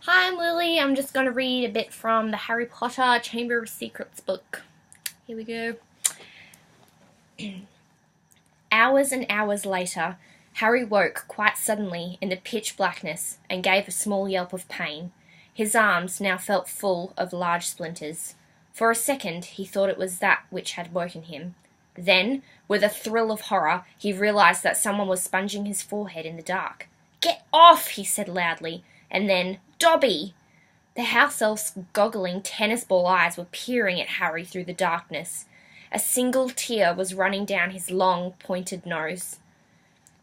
Hi, I'm Lily. I'm just going to read a bit from the Harry Potter Chamber of Secrets book. Here we go. Hours and hours later, Harry woke quite suddenly in the pitch blackness and gave a small yelp of pain. His arms now felt full of large splinters. For a second he thought it was that which had woken him. Then, with a thrill of horror, he realised that someone was sponging his forehead in the dark. "Get off!" he said loudly, and then, "Dobby!" The house elf's goggling tennis-ball eyes were peering at Harry through the darkness. A single tear was running down his long, pointed nose.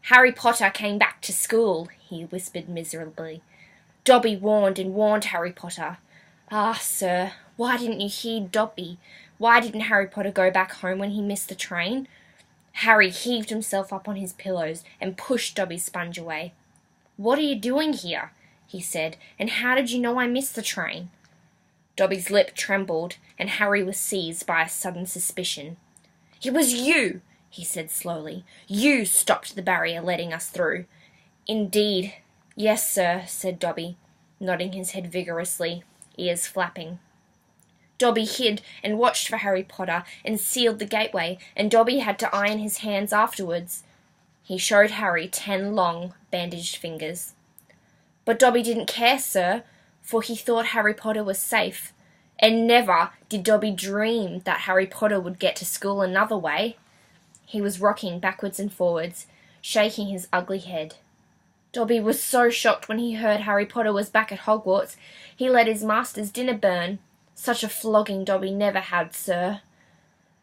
"Harry Potter came back to school," he whispered miserably. Dobby warned and warned Harry Potter. "Ah, sir, why didn't you heed Dobby? Why didn't Harry Potter go back home when he missed the train?" Harry heaved himself up on his pillows and pushed Dobby's sponge away. "What are you doing here?" he said, "and how did you know I missed the train?" Dobby's lip trembled, and Harry was seized by a sudden suspicion. "It was you," he said slowly. "You stopped the barrier letting us through." "Indeed, yes, sir," said Dobby, nodding his head vigorously, ears flapping. Dobby hid and watched for Harry Potter and sealed the gateway, and Dobby had to iron his hands afterwards. He showed Harry 10 long, bandaged fingers. But Dobby didn't care, sir, for he thought Harry Potter was safe, and never did Dobby dream that Harry Potter would get to school another way. He was rocking backwards and forwards, shaking his ugly head. Dobby was so shocked when he heard Harry Potter was back at Hogwarts, he let his master's dinner burn. Such a flogging Dobby never had, sir.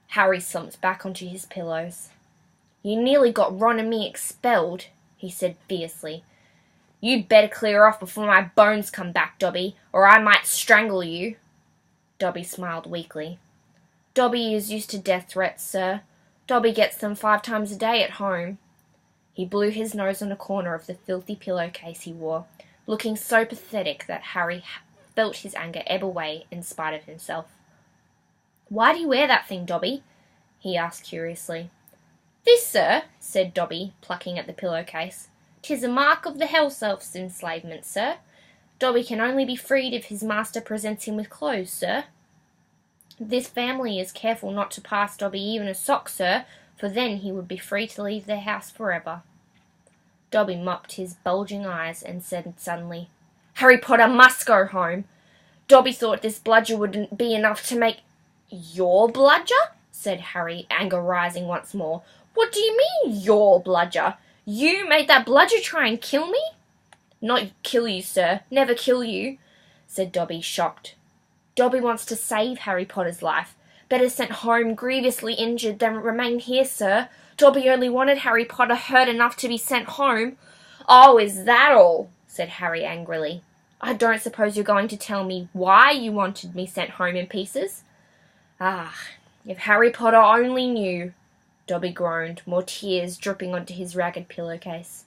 Harry slumped back onto his pillows. "You nearly got Ron and me expelled," he said fiercely. "You'd better clear off before my bones come back, Dobby, or I might strangle you." Dobby smiled weakly. "Dobby is used to death threats, sir. Dobby gets them 5 times a day at home." He blew his nose on a corner of the filthy pillowcase he wore, looking so pathetic that Harry felt his anger ebb away in spite of himself. "Why do you wear that thing, Dobby?" he asked curiously. "This, sir," said Dobby, plucking at the pillowcase. "'Tis a mark of the house elf's enslavement, sir. Dobby can only be freed if his master presents him with clothes, sir. This family is careful not to pass Dobby even a sock, sir, for then he would be free to leave their house forever." Dobby mopped his bulging eyes and said suddenly, "Harry Potter must go home. Dobby thought this bludger wouldn't be enough to make—" "Your bludger?" said Harry, anger rising once more. "What do you mean, your bludger? You made that bludger try and kill me?" "Not kill you, sir. Never kill you," said Dobby, shocked. "Dobby wants to save Harry Potter's life. Better sent home grievously injured than remain here, sir. Dobby only wanted Harry Potter hurt enough to be sent home." "Oh, is that all?" said Harry angrily. "I don't suppose you're going to tell me why you wanted me sent home in pieces?" "Ah, if Harry Potter only knew," Dobby groaned, more tears dripping onto his ragged pillowcase.